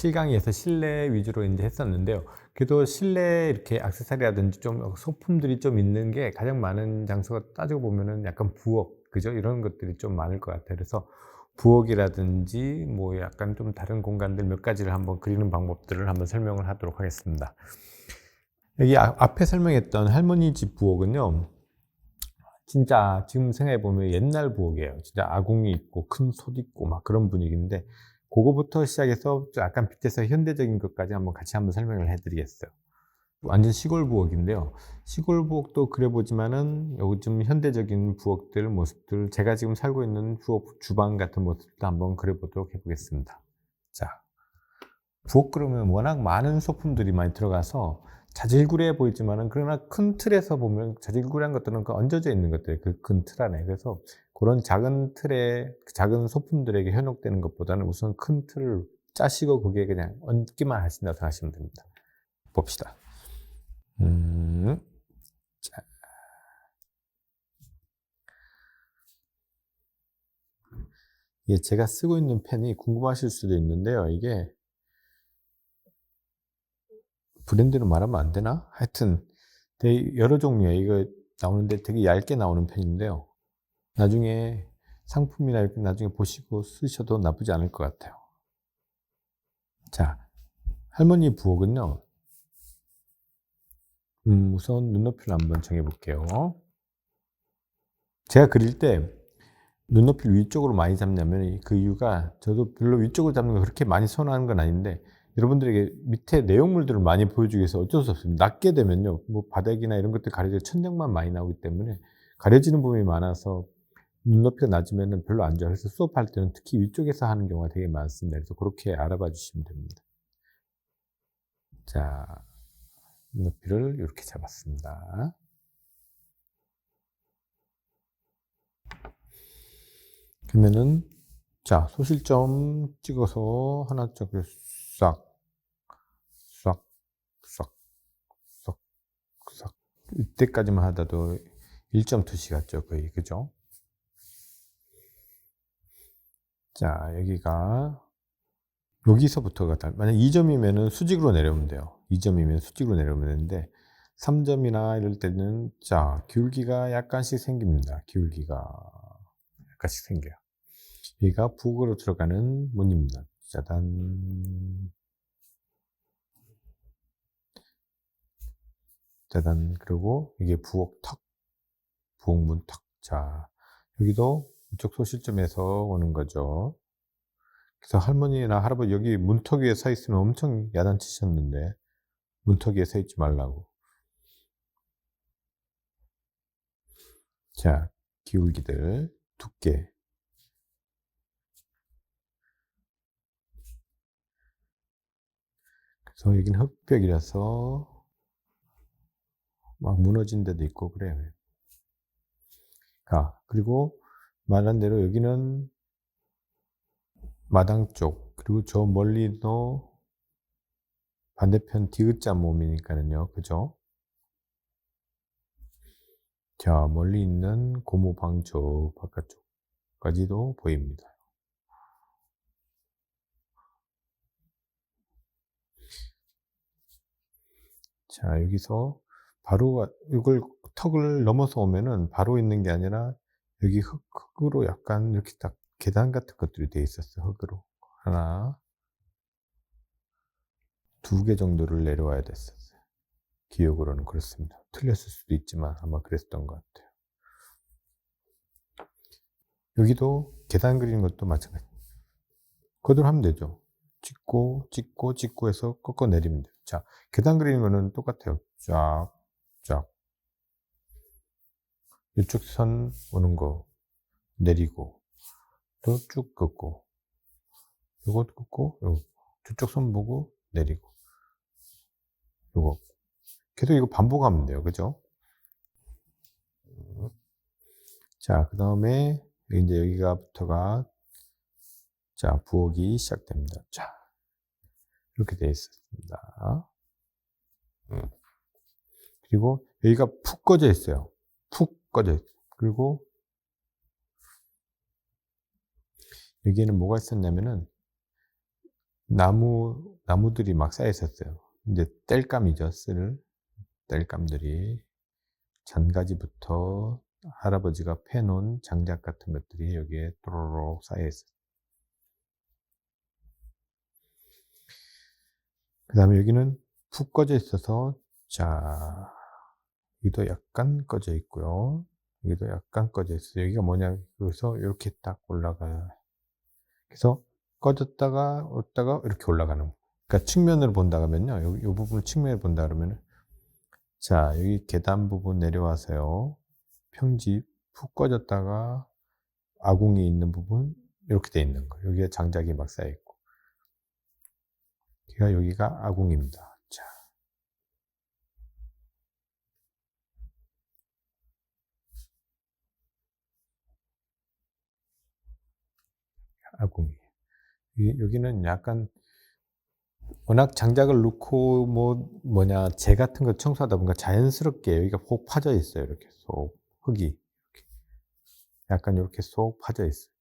7강에서 실내 위주로 이제 했었는데요. 그래도 실내 이렇게 액세서리라든지 좀 소품들이 좀 있는 게 가장 많은 장소가 따지고 보면은 약간 부엌, 그죠? 이런 것들이 좀 많을 것 같아요. 그래서 부엌이라든지 뭐 약간 좀 다른 공간들 몇 가지를 한번 그리는 방법들을 한번 설명을 하도록 하겠습니다. 여기 앞에 설명했던 할머니 집 부엌은요, 진짜 지금 생각해 보면 옛날 부엌이에요. 진짜 아궁이 있고 큰 솥 있고 막 그런 분위기인데, 그거부터 시작해서 좀 약간 밑에서 현대적인 것까지 한번 같이 한번 설명을 해 드리겠어요. 완전 시골 부엌인데요. 시골 부엌도 그래 보지만은 요즘 현대적인 부엌들 모습들, 제가 지금 살고 있는 부엌 주방 같은 모습도 한번 그려 보도록 해 보겠습니다. 자, 부엌 그러면 워낙 많은 소품들이 많이 들어가서 자질구레해 보이지만은, 그러나 큰 틀에서 보면 자질구레한 것들은 그 얹어져 있는 것들, 그 큰 틀 안에. 그래서 그런 작은 틀에 작은 소품들에게 현혹되는 것보다는 우선 큰 틀을 짜시고 거기에 그냥 얹기만 하신다고 생각하시면 됩니다. 봅시다. 자, 이게 제가 쓰고 있는 펜이 궁금하실 수도 있는데요. 이게 브랜드는 말하면 안 되나? 하여튼 되게 여러 종류의 이거 나오는데 되게 얇게 나오는 펜인데요. 나중에 상품이나 이렇게 나중에 보시고 쓰셔도 나쁘지 않을 것 같아요. 자, 할머니 부엌은요, 우선 눈높이를 한번 정해 볼게요. 제가 그릴 때 눈높이를 위쪽으로 많이 잡냐면, 그 이유가 저도 별로 위쪽으로 잡는 걸 그렇게 많이 선호하는 건 아닌데, 여러분들에게 밑에 내용물들을 많이 보여주기 위해서 어쩔 수 없습니다. 낮게 되면요, 뭐 바닥이나 이런 것들 가려져 천장만 많이 나오기 때문에 가려지는 부분이 많아서 눈높이가 낮으면 별로 안 좋아요. 그래서 수업할 때는 특히 위쪽에서 하는 경우가 되게 많습니다. 그래서 그렇게 알아봐 주시면 됩니다. 자, 눈높이를 이렇게 잡았습니다. 그러면은, 자, 소실점 찍어서 하나 쪽을 싹, 싹, 싹, 싹, 싹. 이때까지만 하다도 1.2시 같죠, 거의. 그죠? 자, 여기서부터가 만약 2점이면은 수직으로 내려오면 돼요. 2점이면 수직으로 내려오면 되는데, 3점이나 이럴 때는, 자, 기울기가 약간씩 생깁니다. 기울기가 약간씩 생겨요. 여기가 부엌으로 들어가는 문입니다. 짜단, 짜단. 그리고 이게 부엌문 턱. 자, 여기도 이쪽 소실점에서 오는 거죠. 그래서 할머니나 할아버지 여기 문턱 위에 서 있으면 엄청 야단치셨는데, 문턱 위에 서 있지 말라고. 자, 기울기들 두께. 그래서 여기는 흙벽이라서 막 무너진 데도 있고 그래요. 그리고 말한 대로 여기는 마당 쪽, 그리고 저 멀리도 반대편 디귿자 몸이니까는요. 그죠? 자, 멀리 있는 고무방 저 바깥쪽까지도 보입니다. 자, 여기서 바로 이걸 턱을 넘어서 오면은 바로 있는 게 아니라 여기 흙으로 약간 이렇게 딱 계단 같은 것들이 되어 있었어요. 흙으로. 하나, 두 개 정도를 내려와야 됐었어요. 기억으로는 그렇습니다. 틀렸을 수도 있지만 아마 그랬던 것 같아요. 여기도 계단 그리는 것도 마찬가지. 그대로 하면 되죠. 찍고, 찍고, 찍고 해서 꺾어 내리면 돼요. 자, 계단 그리는 거는 똑같아요. 쫙, 쫙. 이쪽 선 오는 거 내리고, 또 쭉 긋고, 요거 긋고, 요거. 저쪽 선 보고 내리고, 요거. 계속 이거 반복하면 돼요. 그죠? 자, 그 다음에 이제 여기가부터가, 자, 부엌이 시작됩니다. 자, 이렇게 되어 있었습니다. 그리고 여기가 푹 꺼져 있어요. 푹 꺼져 있어요. 그리고 여기에는 뭐가 있었냐면은, 나무들이 막 쌓여 있었어요. 이제 땔감이죠. 쓸 땔감들이 잔가지부터 할아버지가 패 놓은 장작 같은 것들이 여기에 또로록 쌓여 있어요. 그다음에 여기는 푹 꺼져 있어서, 자, 여기도 약간 꺼져 있고요. 여기도 약간 꺼져 있어요. 여기가 뭐냐, 그래서 이렇게 딱 올라가요. 그래서 꺼졌다가 왔다가 이렇게 올라가는 거예요. 그러니까 측면으로 본다 그러면요, 요 부분을 측면으로 본다 그러면은, 자, 여기 계단 부분 내려와서요, 평집 푹 꺼졌다가 아궁이 있는 부분 이렇게 돼 있는 거예요. 여기에 장작이 막 쌓여 있고, 여기가 아궁입니다. 자, 아궁이. 여기는 약간 워낙 장작을 넣고 재 같은 거 청소하다 보니까 자연스럽게 여기가 꼭 파져 있어요. 이렇게 쏙 흙이 이렇게 약간 이렇게 쏙 파져 있어요.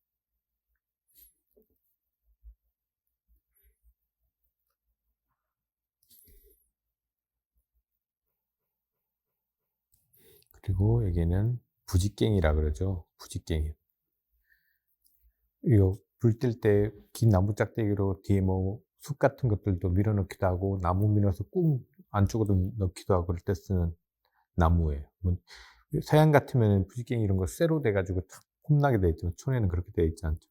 그리고 여기는 부직갱이라 그러죠. 부직갱이. 이거 불 뗄 때 긴 나무 짝대기로 뒤에 숲 같은 것들도 밀어 넣기도 하고, 나무 밀어서 꾹 안쪽으로 넣기도 하고 그럴 때 쓰는 나무예요. 서양 같으면 부직갱이 이런 거 쇠로 돼 가지고 탁 홈나게 돼 있지만, 촌에는 그렇게 돼 있지 않죠.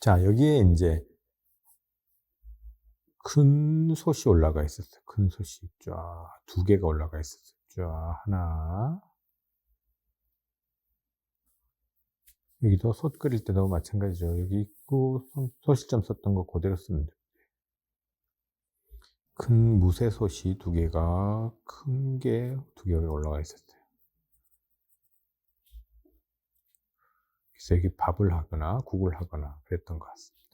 자, 여기에 인제 큰 솥이 올라가 있었어요. 큰 솥이 쫙 두 개가 올라가 있었어요. 쫙 하나. 여기도 솥 끓일 때도 마찬가지죠. 여기 있고 소실점 썼던 거 그대로 쓰면 돼요. 큰 무쇠솥이 두 개가, 큰 게 두 개가 올라가 있었어요. 그래서 여기 밥을 하거나 국을 하거나 그랬던 것 같습니다.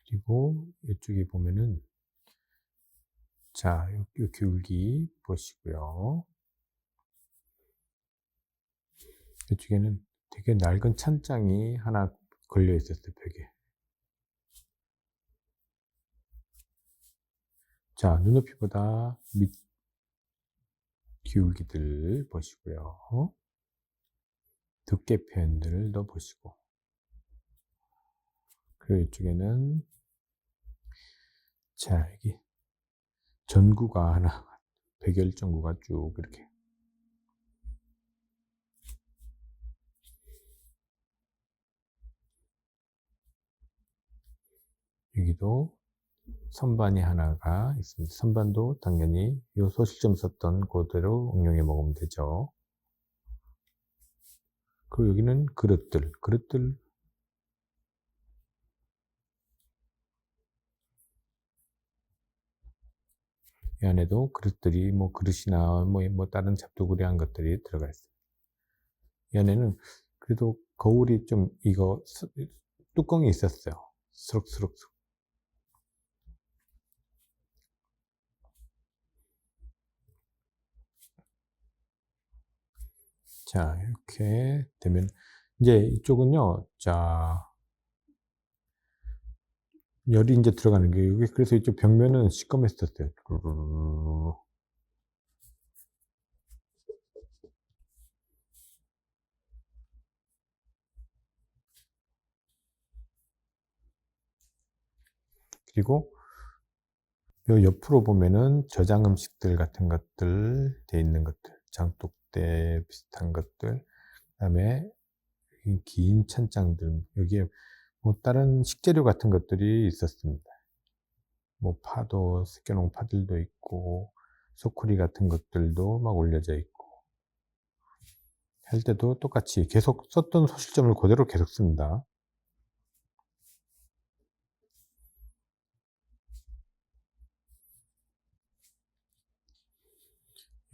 그리고 이쪽에 보면은, 자, 요 기울기 보시고요. 이쪽에는 되게 낡은 찬장이 하나 걸려 있었어요, 벽에. 자, 눈높이보다 밑 기울기들 보시고요. 두께 표현들도 보시고. 그리고 이쪽에는, 자, 여기 전구가 하나, 백열 전구가 쭉 이렇게. 여기도 선반이 하나가 있습니다. 선반도 당연히 요 소실점 썼던 그대로 응용해 먹으면 되죠. 그리고 여기는 그릇들. 이 안에도 그릇들이 그릇이나 다른 잡두구리한 것들이 들어가 있어요. 이 안에는 그래도 거울이 좀 뚜껑이 있었어요. 스럭스럭. 자, 이렇게 되면 이제 이쪽은요, 자, 열이 이제 들어가는 게, 여기 그래서 이쪽 벽면은 시꺼맸었어요. 그리고 요 옆으로 보면은 저장 음식들 같은 것들 돼 있는 것들, 장독대 비슷한 것들, 그다음에 긴 찬장들, 여기에 다른 식재료 같은 것들이 있었습니다. 파도, 새겨놓은 파들도 있고, 소쿠리 같은 것들도 막 올려져 있고, 할 때도 똑같이 계속 썼던 소실점을 그대로 계속 씁니다.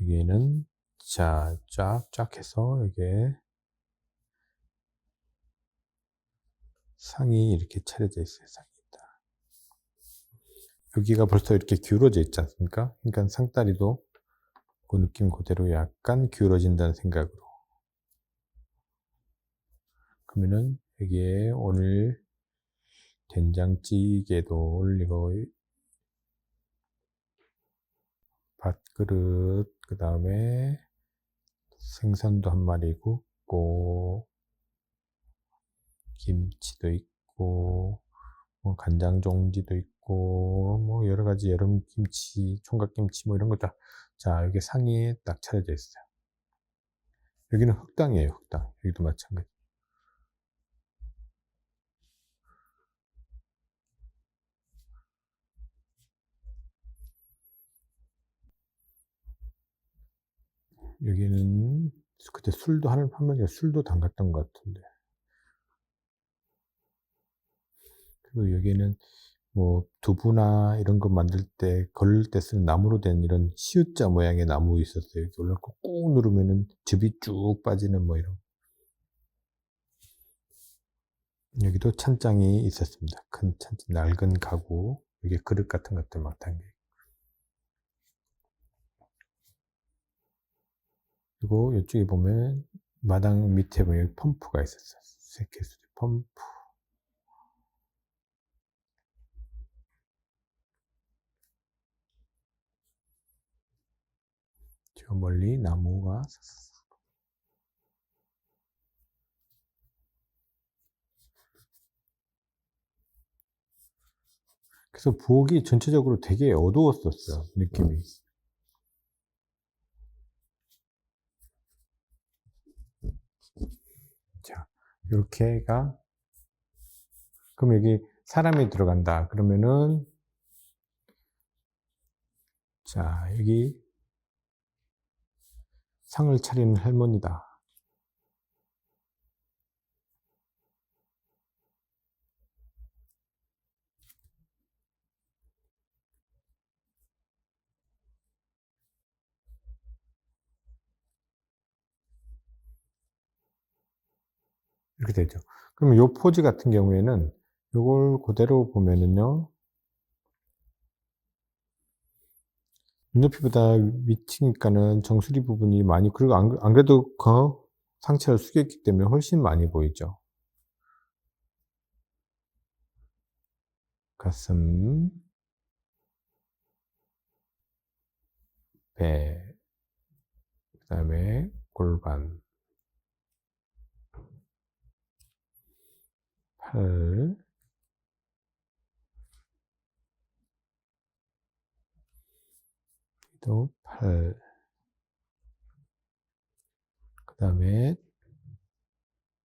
여기에는, 자, 쫙 해서 이게 상이 이렇게 차려져 있어요. 상이 있다. 여기가 벌써 이렇게 기울어져 있지 않습니까? 그러니까 상다리도 그 느낌 그대로 약간 기울어진다는 생각으로. 그러면은 여기에 오늘 된장찌개도 올리고, 밥그릇, 그 다음에 생선도 한 마리 굽고, 김치도 있고, 뭐 간장 종지도 있고, 뭐 여러 가지 여름 김치, 총각김치 뭐 이런 거 다, 자, 여기 상에 딱 차려져 있어요. 여기는 흑당이에요, 흑당. 여기도 마찬가지. 여기는 그때 술도 한 번에 술도 담갔던 것 같은데. 그리고 여기는 뭐 두부나 이런 거 만들 때 걸릴 때 쓰는 나무로 된 이런 시옷자 모양의 나무 있었어요. 이렇게 올려놓고 꾹 누르면은 즙이 쭉 빠지는 뭐 이런. 여기도 찬장이 있었습니다. 큰 찬장, 낡은 가구. 여기 그릇 같은 것들 막 담겨. 그리고 이쪽에 보면 마당 밑에 보면 펌프가 있었어요. 세케수리 펌프. 저 멀리 나무가. 그래서 부엌이 전체적으로 되게 어두웠었어요, 느낌이. 자, 이렇게가, 그럼 여기 사람이 들어간다. 그러면은, 자, 여기 상을 차리는 할머니다. 이렇게 되죠. 그러면 요 포즈 같은 경우에는 요걸 그대로 보면은요, 눈높이보다 위치니까는 정수리 부분이 많이, 그리고 안 그래도 그 상체를 숙였기 때문에 훨씬 많이 보이죠. 가슴, 배, 그 다음에 골반, 팔, 또 팔, 그 다음에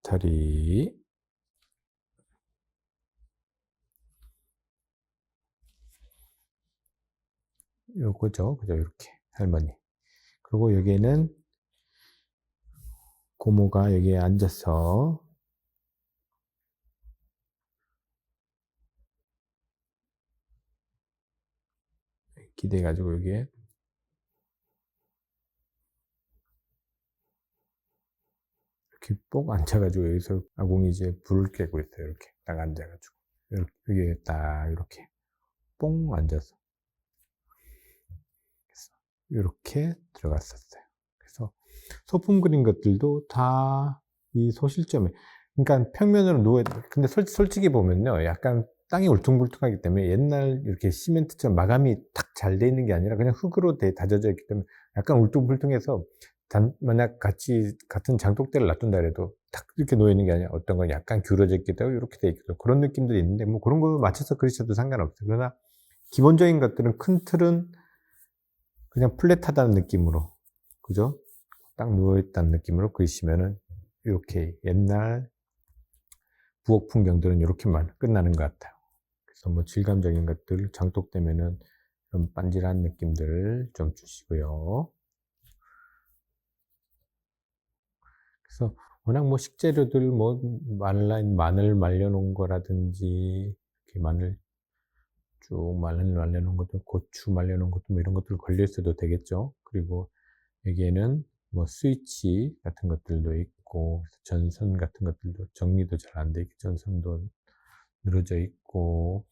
다리, 요거죠. 그죠? 이렇게 할머니. 그리고 여기에는 고모가 여기에 앉아서 기대가지고 여기에 이렇게 꼭 앉아가지고 여기서 아궁이 이제 불을 쬐고 있어요. 이렇게 딱 앉아가지고 여기에 딱 이렇게 뽕 앉아서 이렇게 들어갔었어요. 그래서 소품 그린 것들도 다 이 소실점에, 그러니까 평면으로 누워, 근데 솔직히 보면요, 약간 땅이 울퉁불퉁하기 때문에 옛날 이렇게 시멘트처럼 마감이 딱 잘 돼 있는 게 아니라 그냥 흙으로 다져져 있기 때문에 약간 울퉁불퉁해서, 만약 같은 장독대를 놔둔다 해도 딱 이렇게 놓여 있는 게 아니라 어떤 건 약간 기울어져 있기도 하고 이렇게 돼 있기도 하고 그런 느낌들이 있는데, 뭐 그런 거 맞춰서 그리셔도 상관없어요. 그러나 기본적인 것들은, 큰 틀은 그냥 플랫하다는 느낌으로, 그죠? 딱 누워있다는 느낌으로 그리시면은 이렇게 옛날 부엌 풍경들은 이렇게만 끝나는 것 같아요. 그래서 뭐 질감적인 것들, 장독되면은 좀 반질한 느낌들을 좀 주시고요. 그래서 워낙 뭐 식재료들, 뭐 마늘 말려놓은 거라든지, 이렇게 마늘 쭉 말려놓은 것도, 고추 말려놓은 것도, 뭐 이런 것들 걸려 있어도 되겠죠. 그리고 여기에는 뭐 스위치 같은 것들도 있고, 전선 같은 것들도 정리도 잘 안 돼 있고, 전선도 늘어져 있고,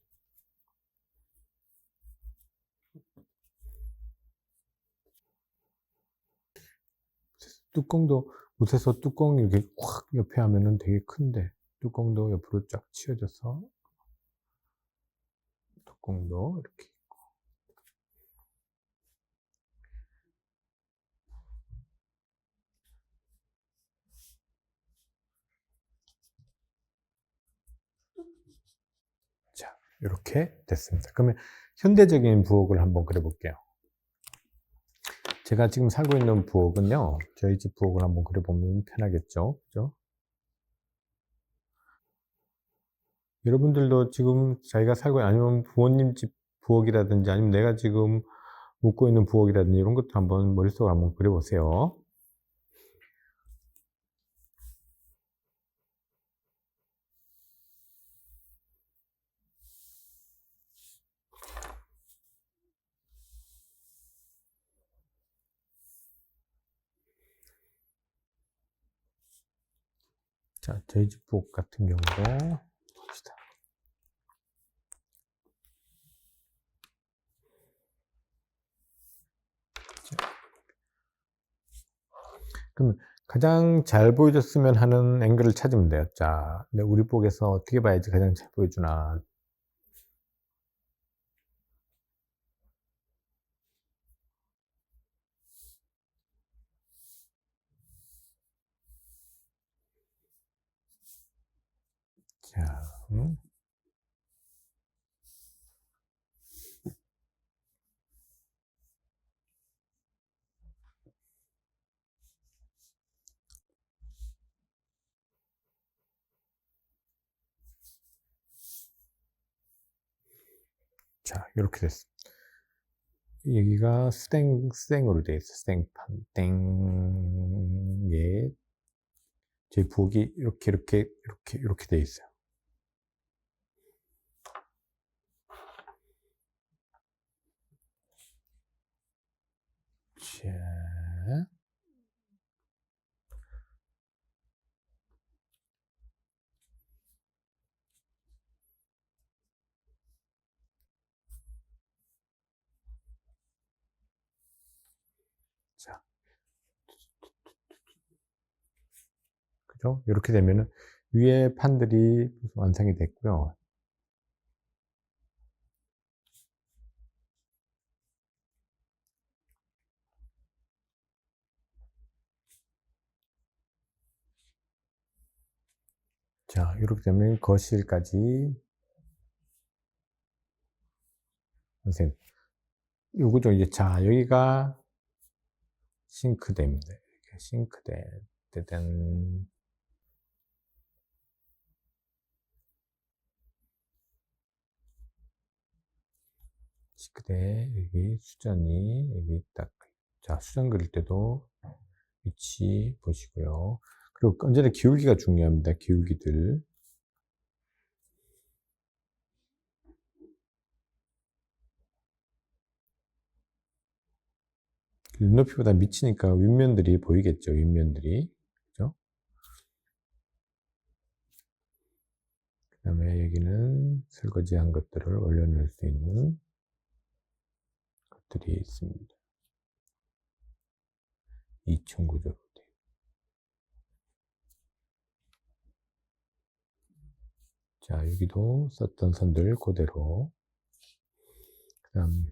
뚜껑도 못해서 뚜껑 이렇게 확 옆에 하면은 되게 큰데 뚜껑도 옆으로 쫙 치워져서 뚜껑도 이렇게. 자, 이렇게 됐습니다. 그러면 현대적인 부엌을 한번 그려볼게요. 제가 지금 살고 있는 부엌은요, 저희 집 부엌을 한번 그려보면 편하겠죠, 그죠? 여러분들도 지금 자기가 살고 아니면 부모님 집 부엌이라든지 아니면 내가 지금 묵고 있는 부엌이라든지 이런 것도 한번 머릿속으로 한번 그려보세요. 자, 저희 집 부엌 같은 경우도 봅시다. 그럼 가장 잘 보여줬으면 하는 앵글을 찾으면 돼요. 자, 근데 우리 부엌에서 어떻게 봐야지 가장 잘 보여주나. 자, 자, 이렇게 됐습니다. 여기가 스탱으로 되어 있어요. 스탱판, 땡. 예. 제 부엌이 이렇게 되어 있어요. 자. 자. 그죠? 이렇게 되면은 위에 판들이 완성이 됐고요. 자, 이렇게 되면 거실까지 완성. 요거죠. 이제 자, 여기가 싱크대입니다. 이렇게 싱크대. 짜잔. 싱크대 여기 수전이 여기 딱. 자, 수전 그릴 때도 위치 보시고요. 그리고 언제나 기울기가 중요합니다. 기울기들. 눈높이보다 미치니까 윗면들이 보이겠죠. 윗면들이. 그죠? 그 다음에 여기는 설거지한 것들을 올려놓을 수 있는 것들이 있습니다. 2층 구조로 돼. 자, 여기도 썼던 선들 그대로. 그 다음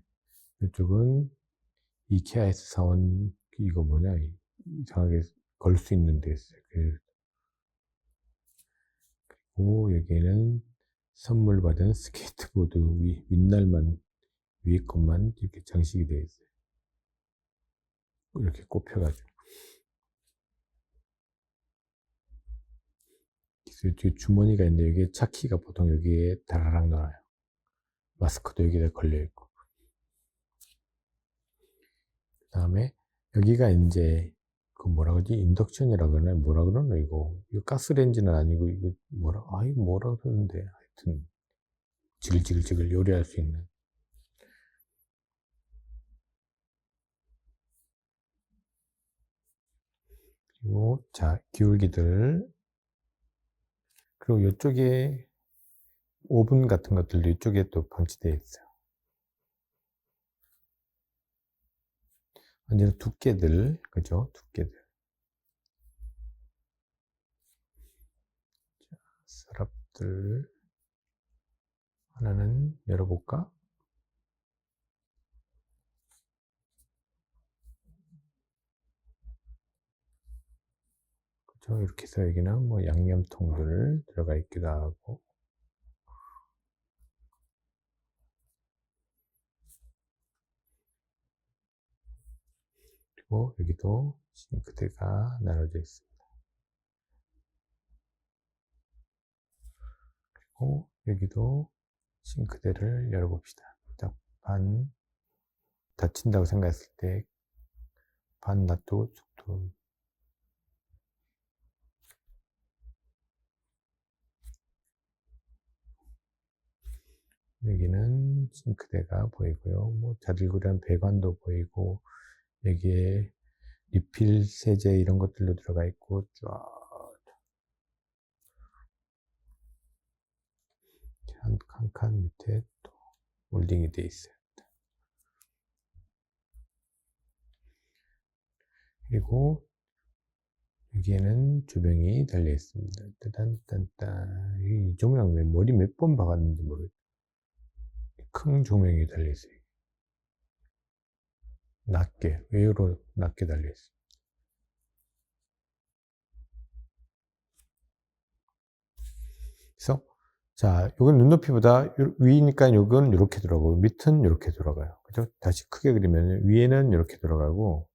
이쪽은 이케아에서 사온 이거 뭐냐, 이상하게 걸 수 있는 데 있어요. 그리고 여기에는 선물 받은 스케이트보드 윗날만 위에 것만 이렇게 장식이 되어 있어요. 이렇게 꼽혀가지고. 그래서 뒤에 주머니가 있는데 여기에 차키가 보통 여기에 다라락 나와요. 마스크도 여기다 걸려있고. 그 다음에 여기가 이제 그 뭐라 그러지? 인덕션이라 그러나? 뭐라 그러나 이거 가스레인지는 아니고 이거 이거 뭐라 그러는데 하여튼 지글지글 요리할 수 있는. 그리고 자, 기울기들. 그리고 이쪽에 오븐 같은 것들도 이쪽에 또 방치되어 있어요. 완전 두께들, 그죠? 두께들. 것들 하나는 열어볼까? 그죠? 이렇게 해서 여기는 뭐 양념통들 들어가 있기도 하고, 그리고 여기도 싱크대가 나눠져 있습니다. 그리고 여기도 싱크대를 열어봅시다. 딱 반 닫힌다고 생각했을 때 반 놔두고 툭툭. 여기는 싱크대가 보이고요. 뭐 자들구레한 배관도 보이고, 여기에 리필 세제 이런 것들도 들어가 있고, 쫙 한 칸 밑에 또 몰딩이 되어 있어요. 그리고 여기에는 조명이 달려 있습니다. 따단딴딴. 이 조명 왜 머리 몇 번 박았는지 모르겠어요. 큰 조명이 달려 있어요. 낮게, 외로 낮게 달려 있어요. 그래서 자, 이건 눈높이보다 위니까 이건 이렇게 들어가고 밑은 이렇게 들어가요. 그죠? 다시 크게 그리면 위에는 이렇게 들어가고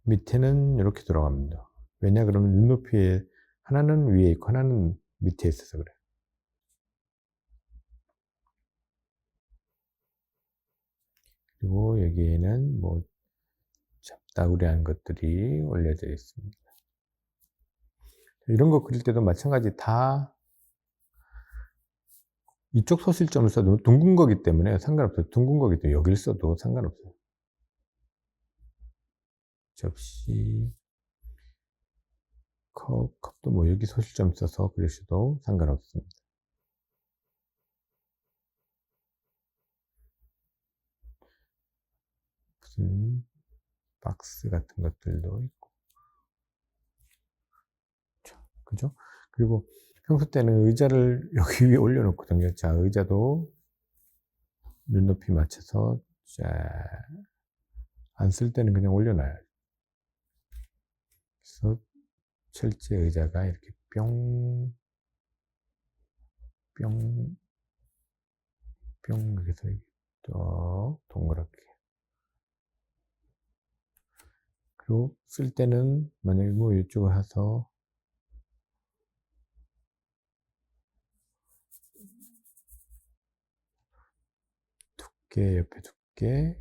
밑에는 이렇게 들어갑니다. 왜냐 그러면 눈높이에 하나는 위에 있고 하나는 밑에 있어서 그래요. 그리고 여기에는 뭐 잡다구리한 것들이 올려져 있습니다. 이런 거 그릴 때도 마찬가지 다 이쪽 소실점을 써도 둥근 거기 때문에 상관없어요. 둥근 거기 때문에 여길 써도 상관없어요. 접시, 컵도 뭐 여기 소실점 써서 그리셔도 상관없습니다. 무슨 박스 같은 것들도 있고. 그죠? 그리고 평소 때는 의자를 여기 위에 올려놓거든요. 자, 의자도 눈높이 맞춰서 안 쓸 때는 그냥 올려놔요. 그래서 철제 의자가 이렇게 뿅, 뿅, 뿅, 그래서 또 동그랗게. 그리고 쓸 때는 만약에 뭐 이쪽을 해서 두께, 옆에 두께,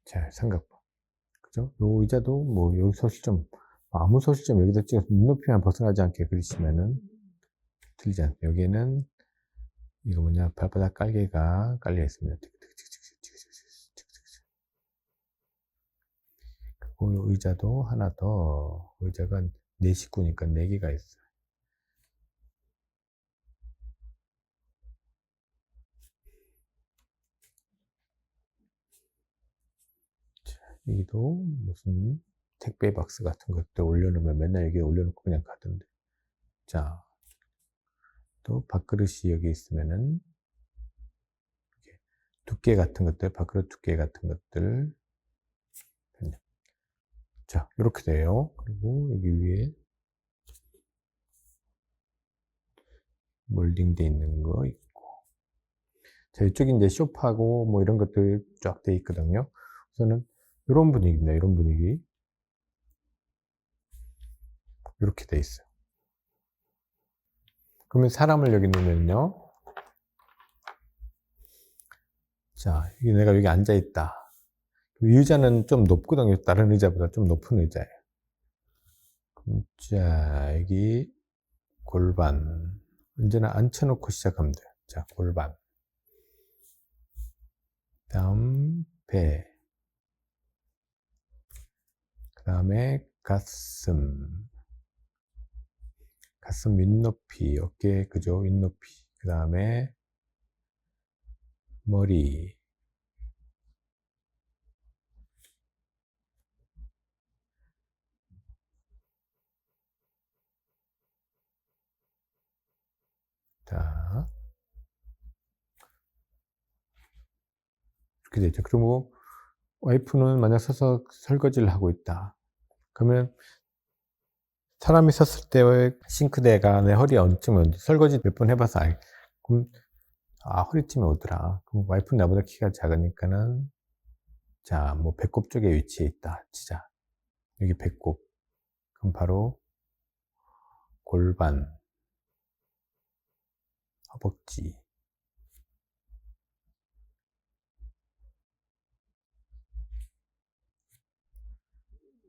자, 삼각바. 그죠? 요 의자도 뭐 여기 소실점, 아무 소실점 여기다 찍어서 눈높이만 벗어나지 않게 그리시면은 틀리지 않아요. 여기에는 이거 뭐냐, 발바닥 깔개가 깔려 있습니다. 그리고 의자도 하나 더, 의자가 4식구니까 4개가 있어요. 여기도 무슨 택배 박스 같은 것도 올려놓으면 맨날 여기 올려놓고 그냥 가던데. 자, 또 밥그릇이 여기 있으면은 두께 같은 것들, 밥그릇 두께 같은 것들. 자, 이렇게 돼요. 그리고 여기 위에 몰딩 돼 있는 거 있고. 자, 이쪽이 이제 쇼파고 뭐 이런 것들 쫙 돼 있거든요. 우선은 이런 분위기입니다. 이런 분위기. 이렇게 돼 있어요. 그러면 사람을 여기 놓으면요. 자, 내가 여기 앉아 있다. 이 의자는 좀 높거든요. 다른 의자보다 좀 높은 의자예요. 자, 여기 골반. 언제나 앉혀놓고 시작하면 돼요. 자, 골반. 다음 배. 그 다음에 가슴. 가슴 윗높이, 어깨, 그죠? 윗높이. 그 다음에 머리. 자, 이렇게 되죠. 그리고 와이프는 만약 서서 설거지를 하고 있다. 그러면 사람이 섰을 때 싱크대가 내 허리에 얹으면 오는지 설거지 몇 번 해봐서 그럼 허리쯤에 오더라. 그럼 와이프는 나보다 키가 작으니까는 자, 뭐 배꼽 쪽에 위치해 있다 치자. 여기 배꼽. 그럼 바로 골반, 허벅지,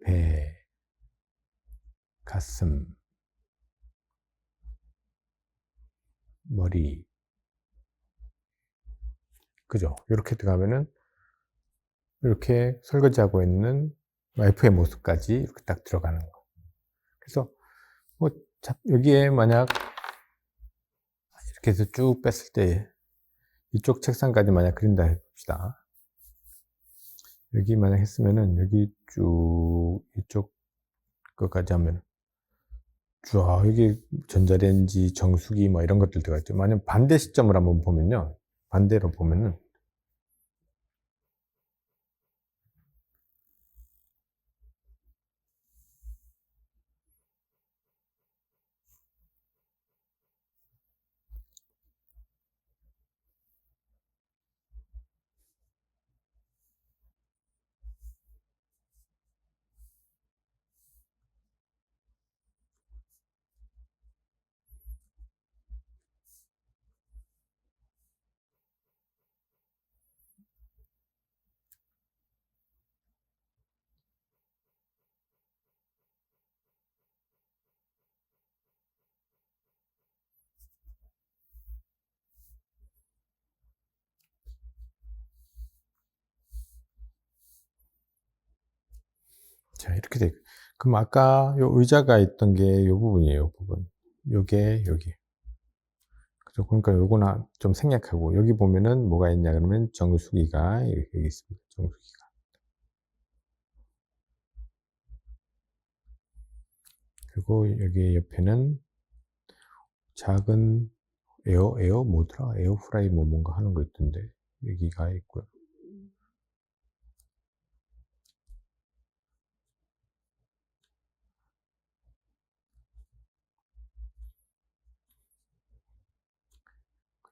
배, 가슴, 머리. 그죠? 이렇게 들어가면은 이렇게 설거지하고 있는 와이프의 모습까지 이렇게 딱 들어가는 거. 그래서 뭐 여기에 만약 이렇게 해서 쭉 뺐을 때 이쪽 책상까지 만약 그린다 해봅시다. 여기 만약 했으면은 여기 쭉 이쪽 것까지 하면 쫙 여기 전자레인지, 정수기 뭐 이런 것들 들어가 있죠. 만약 반대 시점을 한번 보면요. 반대로 보면은 자 이렇게 돼. 그럼 아까 요 의자가 있던 게 요 부분이에요. 요 부분. 요게 여기. 그죠? 그러니까 요거나 좀 생략하고 여기 보면은 뭐가 있냐 그러면 정수기가 여기 있습니다. 정수기가. 그리고 여기 옆에는 작은 에어 뭐더라? 에어프라이 뭐 뭔가 하는 거 있던데 여기가 있고요.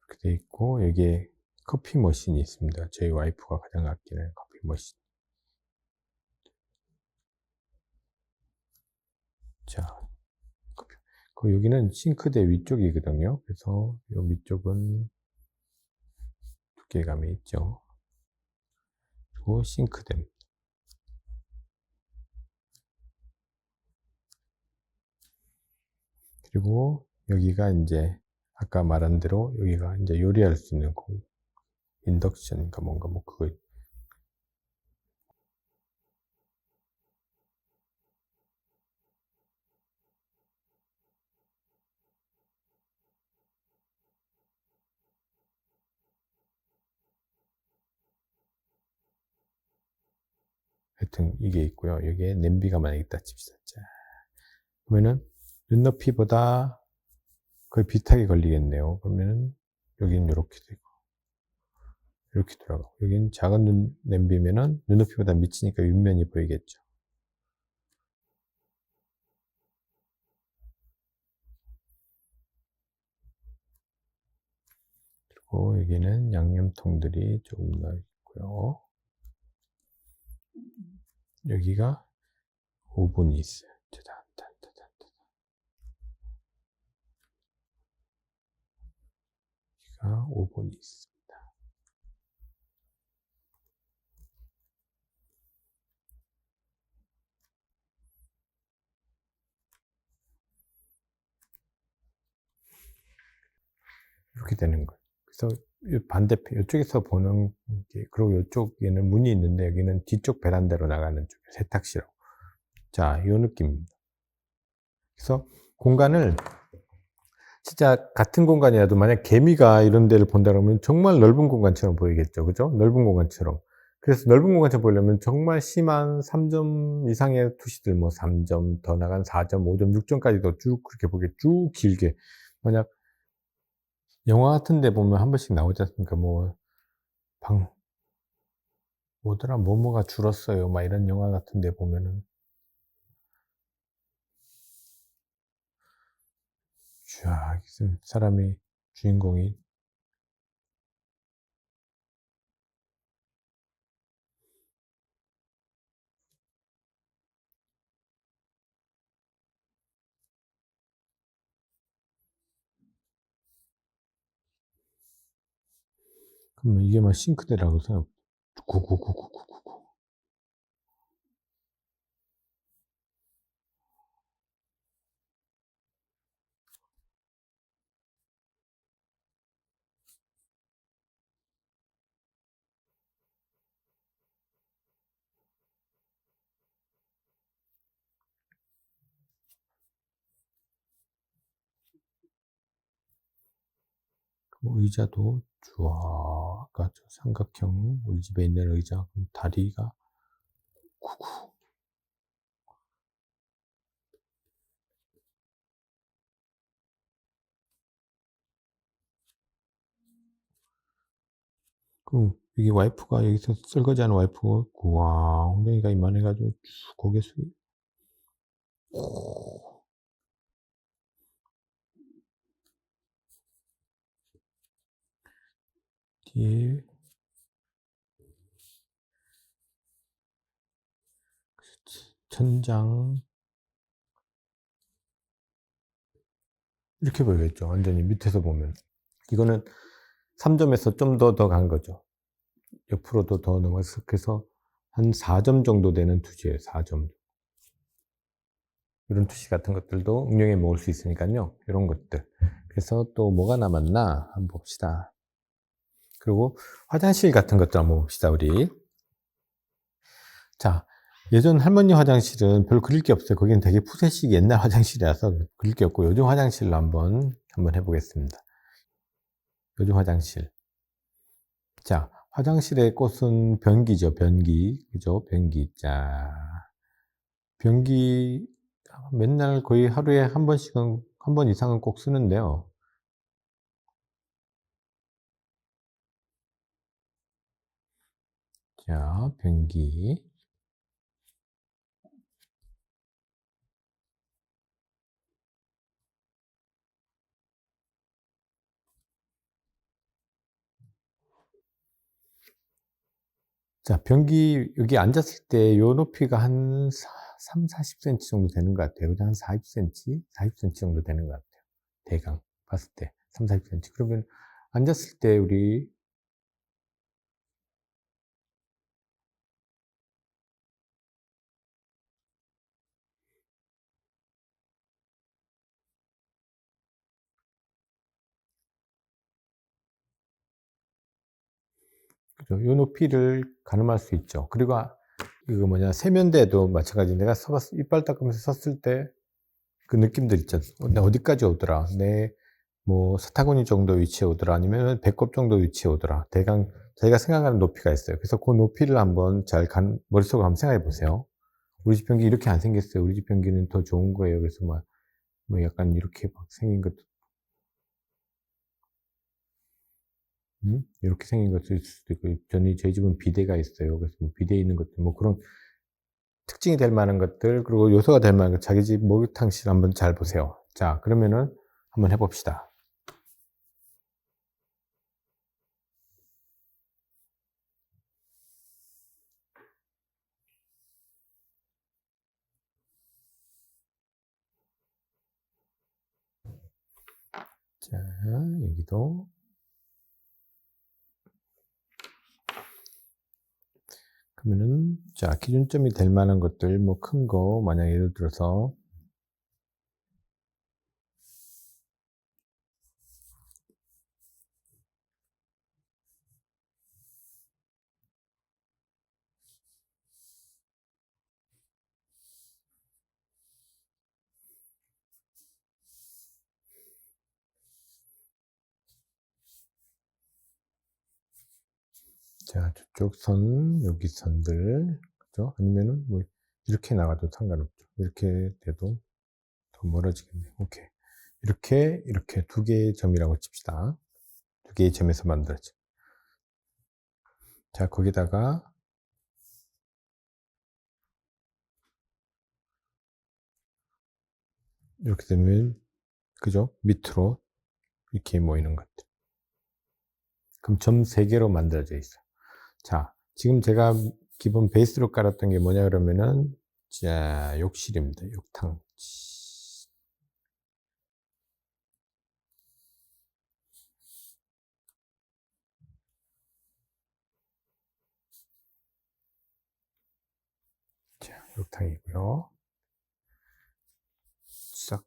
그렇게 돼 있고 여기에 커피 머신이 있습니다. 저희 와이프가 가장 아끼는 커피 머신. 자, 그 여기는 싱크대 위쪽이거든요. 그래서 요 위쪽은 두께감이 있죠. 그리고 싱크대. 그리고 여기가 이제 아까 말한 대로 여기가 이제 요리할 수 있는 공, 인덕션인가 뭔가 뭐 그거. 하여튼 이게 있고요. 여기에 냄비가 만약 있다 칩시다. 자, 그러면은 눈높이보다 거의 비슷하게 걸리겠네요. 그러면은 여기는 이렇게 되고 이렇게 들어가고 여기는 작은 냄비면은 눈높이보다 미치니까 윗면이 보이겠죠. 그리고 여기는 양념통들이 조금 더 있고요. 여기가 오븐이 있어요. 짜잔, 짜잔, 짜잔. 여기가 오븐이 있습니다. 이렇게 되는 거예요. 그래서 반대편, 이쪽에서 보는 게, 그리고 이쪽에는 문이 있는데, 여기는 뒤쪽 베란다로 나가는 쪽, 세탁실. 자, 이 느낌입니다. 그래서 공간을 진짜 같은 공간이라도 만약 개미가 이런 데를 본다 그러면 정말 넓은 공간처럼 보이겠죠. 그죠? 넓은 공간처럼. 그래서 넓은 공간처럼 보이려면 정말 심한 3점 이상의 투시들 뭐 3점 더 나간 4점 5점 6 점까지도 쭉 그렇게 보게 쭉 길게 만약 영화 같은 데 보면 한 번씩 나오지 않습니까? 뭐 방 뭐더라 "뭐뭐가 줄었어요." 막 이런 영화 같은 데 보면은 쫙 있으면 사람이 주인공이 그러면 이게 막 싱크대라고 생각 구구구구구구구. 뭐 의자도 쫙 아주 삼각형 우리 집에 있는 의자 다리가 구구 그럼 이게 와이프가 여기서 설거지하는 와이프가 우와 엉덩이가 이만해 가지고 쭉 고개 숙이 뒤에 천장 이렇게 보이겠죠 완전히 밑에서 보면. 이거는 3 점에서 좀 더 간 거죠. 옆으로도 더 넘어서 그래서 한 4점 정도 되는 투지예요 4 점. 이런 투시 같은 것들도 응용해 먹을 수 있으니깐요. 요런 것들. 그래서 또 뭐가 남았나 한번 봅시다. 그리고 화장실 같은 것도 한번 봅시다 우리. 자 예전 할머니 화장실은 별 그릴 게 없어요. 거기는 되게 푸세식 옛날 화장실이라서 그릴 게 없고 요즘 화장실로 한번 해 보겠습니다. 요즘 화장실. 자 화장실의 꽃은 변기죠 변기. 그죠? 변기. 자 변기 맨날 거의 하루에 한 번씩은 한 번 이상은 꼭 쓰는데요. 자 변기. 자 변기 여기 앉았을 때 요 높이가 한 사 30-40 센티 정도 되는 것 같아요. 그죠? 한 40 센티, 40 센티 정도 되는 것 같아요. 대강 봤을 때 30-40 센티. 그러면 앉았을 때 우리 그죠? 요 높이를 가늠할 수 있죠. 그리고 이거 뭐냐 세면대도 마찬가지 내가 서 봤을 이빨 닦으면서 섰을 때 그 느낌들 있잖 내 어디까지 오더라. 내 뭐 사타구니 정도 위치에 오더라. 아니면은 배꼽 정도 위치에 오더라. 대강 자기가 생각하는 높이가 있어요. 그래서 그 높이를 한번 잘 머릿속으로 한번 생각해 보세요. 우리 집 변기 이렇게 안 생겼어요. 우리 집 변기는 더 좋은 거예요. 그래서 뭐 약간 이렇게 막 생긴 것도 요렇게 생긴 것도 있을 수도 있고 저희 집은 비데가 있어요. 그래서 뭐 비데에 있는 것들 뭐 그런 특징이 될 만한 것들 그리고 요소가 될 만한 것 자기 집 목욕탕실 한번 잘 보세요. 자 그러면은 한번 해 봅시다. 자 여기도 그러면은 자 기준점이 될 만한 것들 뭐 큰 거 만약 예를 들어서 자, 저쪽 선, 여기 선들, 그죠? 아니면은 뭐 이렇게 나가도 상관없죠. 이렇게 돼도 더 멀어지겠네. 오케이. 이렇게 두 개의 점이라고 칩시다. 두 개의 점에서 만들어져. 자, 거기다가 이렇게 되면, 그죠? 밑으로 이렇게 모이는 것들. 그럼 점 3개로 만들어져 있어요. 자, 지금 제가 기본 베이스로 깔았던 게 뭐냐 그러면은, 자, 욕실입니다. 욕탕. 자, 욕탕이고요. 싹.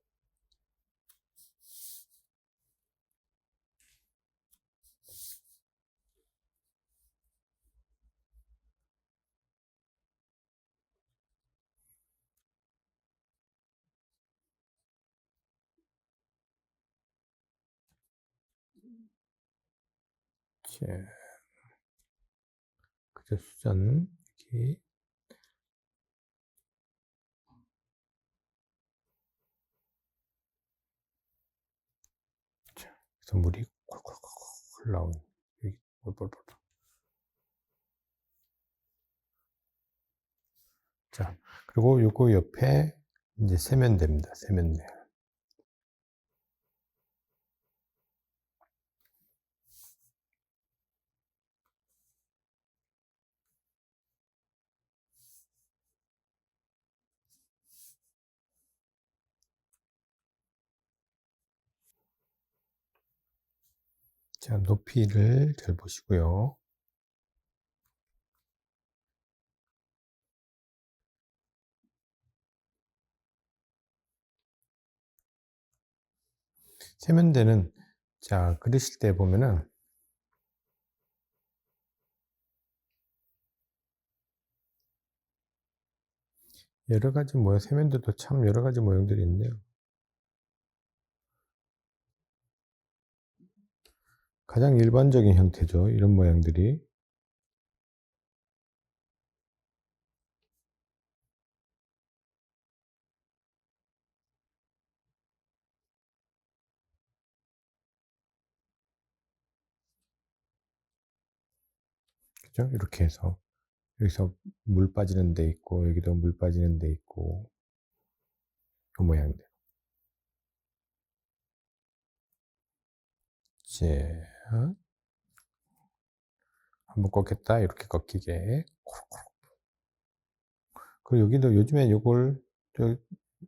자, 그죠? 수전. 여기. 자, 그래서 물이 콜콜콜콜 나오는. 여기, 볼볼볼. 자, 그리고 요거 옆에 이제 세면대입니다. 세면대. 자, 높이를 잘 보시고요. 세면대는, 자, 그리실 때 보면은, 여러 가지 모양, 세면대도 참 여러 가지 모양들이 있네요. 가장 일반적인 형태죠. 이런 모양들이. 그죠? 이렇게 해서. 여기서 물 빠지는 데 있고, 여기도 물 빠지는 데 있고, 그 모양들. 자, 한번 꺾였다. 이렇게 꺾이게. 그리고 여기도 요즘에 요걸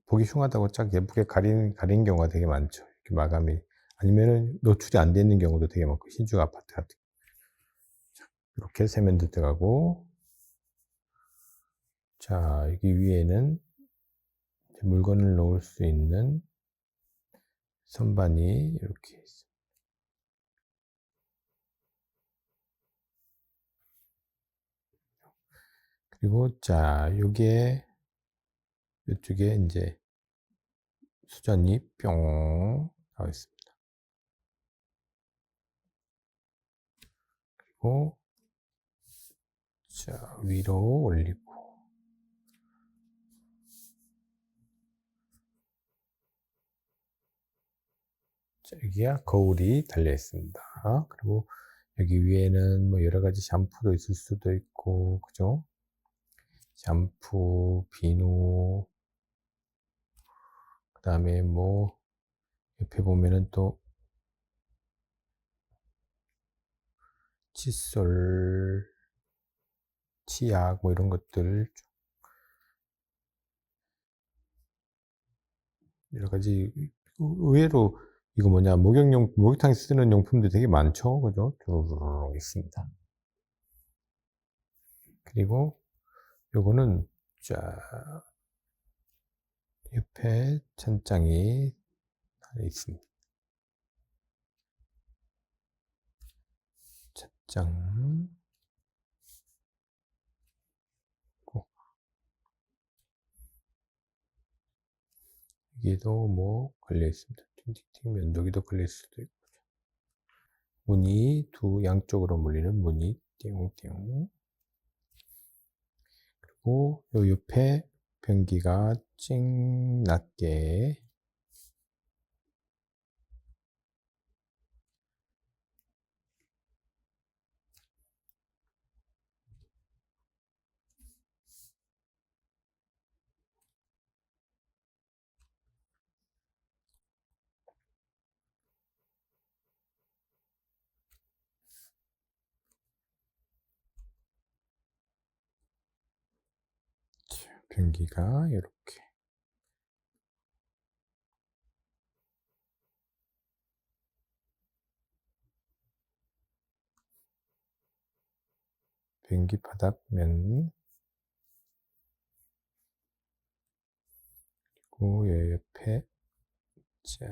보기 흉하다고 쫙 예쁘게 가린 경우가 되게 많죠. 이렇게 마감이. 아니면은 노출이 안 돼 있는 경우도 되게 많고, 신축 아파트 같은. 이렇게 세면대 들어가고, 자, 여기 위에는 물건을 놓을 수 있는 선반이 이렇게 있어요. 그리고 자, 요게 이쪽에 이제 수전이 뿅 나와 있습니다. 그리고 자, 위로 올리고, 자, 여기야 거울이 달려 있습니다. 그리고 여기 위에는 뭐 여러 가지 샴푸도 있을 수도 있고, 그죠? 샴푸, 비누, 그 다음에 뭐 옆에 보면은 또 칫솔, 치약 뭐 이런 것들 여러 가지. 의외로 이거 뭐냐, 목욕탕에 쓰는 용품들이 되게 많죠. 그죠? 쭉 있습니다. 그리고 요거는 자, 옆에 천장이 하나 있습니다. 천장. 여기도 뭐 걸려 있습니다. 팅팅팅 면도기도 걸릴 수도 있고. 무늬 두 양쪽으로 물리는 무늬 띵띵. 그리고 요 옆에 변기가 찡 낮게 변기가 이렇게 변기 바닥면 그리고 요 옆에 자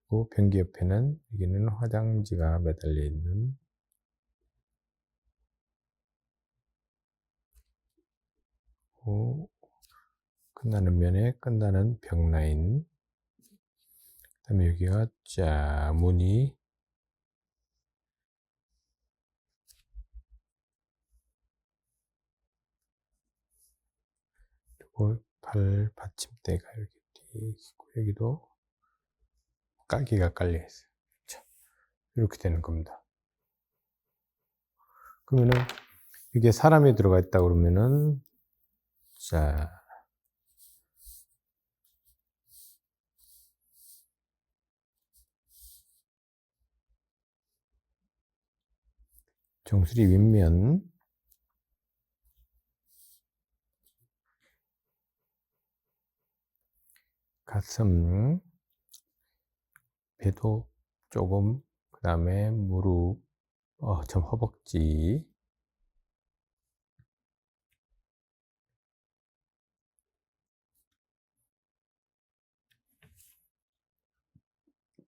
그리고 변기 옆에는 여기는 화장지가 매달려 있는 끝나는 면에 끝나는 벽 라인 그다음에 여기가 자 무늬 그리고 발 받침대가 이렇게 있고 여기도 깔개가 깔려 있어요. 자, 이렇게 되는 겁니다. 그러면은 이게 사람이 들어가 있다 그러면은 자 정수리 윗면 가슴 배도 조금 그 다음에 무릎 참 허벅지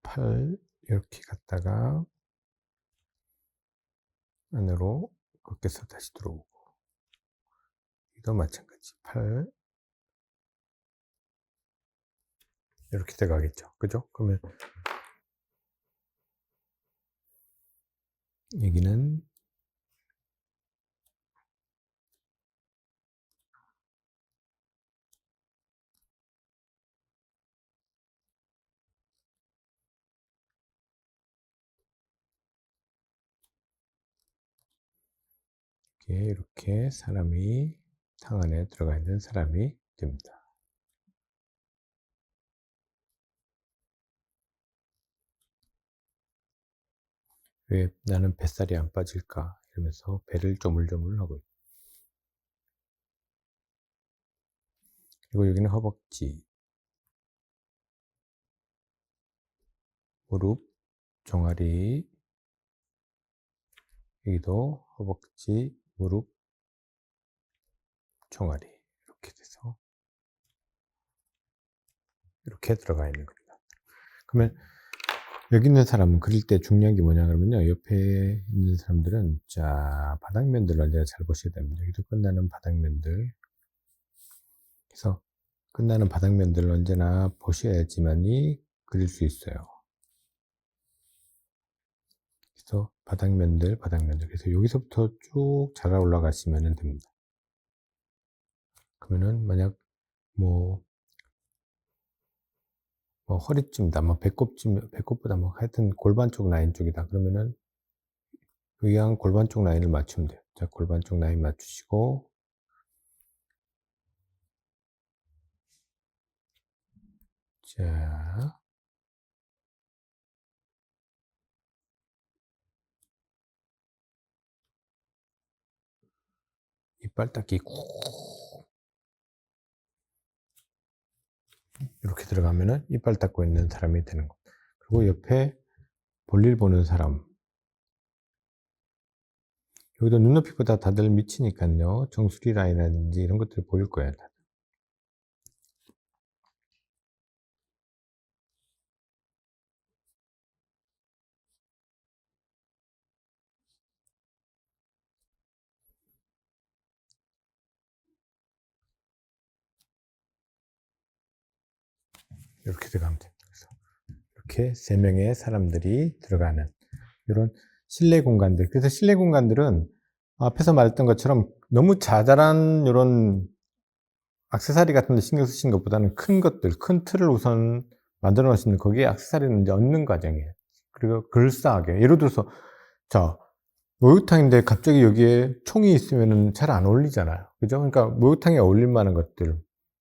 팔 이렇게 갔다가 안으로 꺾여서 다시 들어오고 이도 마찬가지 팔 이렇게 들어가겠죠. 그죠? 그러면 여기는 이렇게 사람이 탕 안에 들어가 있는 사람이 됩니다. 왜 나는 뱃살이 안 빠질까 이러면서 배를 조물조물 하고 있고 그리고 여기는 허벅지 무릎 종아리 여기도 허벅지 무릎 종아리 이렇게 돼서 이렇게 들어가 있는 겁니다. 그러면 여기 있는 사람은 그릴 때 중요한 게 뭐냐 그러면요 옆에 있는 사람들은 자 바닥면들을 언제나 잘 보셔야 됩니다. 여기도 끝나는 바닥면들 그래서 끝나는 바닥면들을 언제나 보셔야지만이 그릴 수 있어요. 그래서 바닥면들 그래서 여기서부터 쭉 자라 올라가시면 됩니다. 그러면은 만약 뭐 허리쯤이다, 배꼽보다 뭐 하여튼 골반 쪽 라인 쪽이다. 그러면은 의한 골반 쪽 라인을 맞추면 돼요. 자, 골반 쪽 라인 맞추시고, 자, 이빨 닦기 꾹 이렇게 들어가면은 이빨 닦고 있는 사람이 되는 거. 그리고 옆에 볼일 보는 사람. 여기도 눈높이보다 다들 미치니까요. 정수리 라인이라든지 이런 것들이 보일 거예요. 이렇게 들어가면 됩니다. 그래서 이렇게 3명의 사람들이 들어가는 이런 실내 공간들. 그래서 실내 공간들은 앞에서 말했던 것처럼 너무 자잘한 이런 액세서리 같은 데 신경 쓰시는 것보다는 큰 것들, 큰 틀을 우선 만들어 놓으시는, 거기에 액세서리는 이제 얹는 과정이에요. 그리고 그럴싸하게. 예를 들어서, 자, 목욕탕인데 갑자기 여기에 총이 있으면은 잘 안 어울리잖아요. 그죠? 그러니까 목욕탕에 어울릴 만한 것들,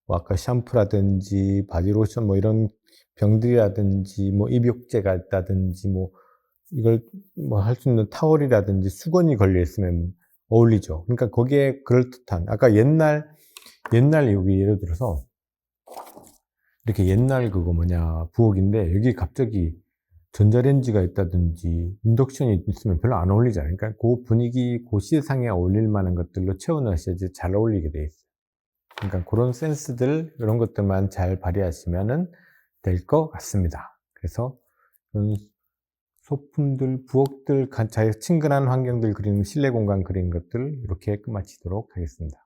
뭐 아까 샴푸라든지 바디로션 뭐 이런 병들이라든지 뭐 입욕제가 있다든지 뭐 이걸 뭐 할 수 있는 타월이라든지 수건이 걸려 있으면 어울리죠. 그러니까 거기에 그럴듯한, 아까 여기 예를 들어서 이렇게 옛날 그거 뭐냐 부엌인데 여기 갑자기 전자레인지가 있다든지 인덕션이 있으면 별로 안 어울리잖아요. 그러니까 그 분위기, 그 시상에 어울릴 만한 것들로 채워 넣으셔야지 잘 어울리게 돼 있어요. 그러니까 그런 센스들, 이런 것들만 잘 발휘하시면은 될 것 같습니다. 그래서 이런 소품들, 부엌들, 자유 친근한 환경들 그리는 실내 공간 그리는 것들 이렇게 끝마치도록 하겠습니다.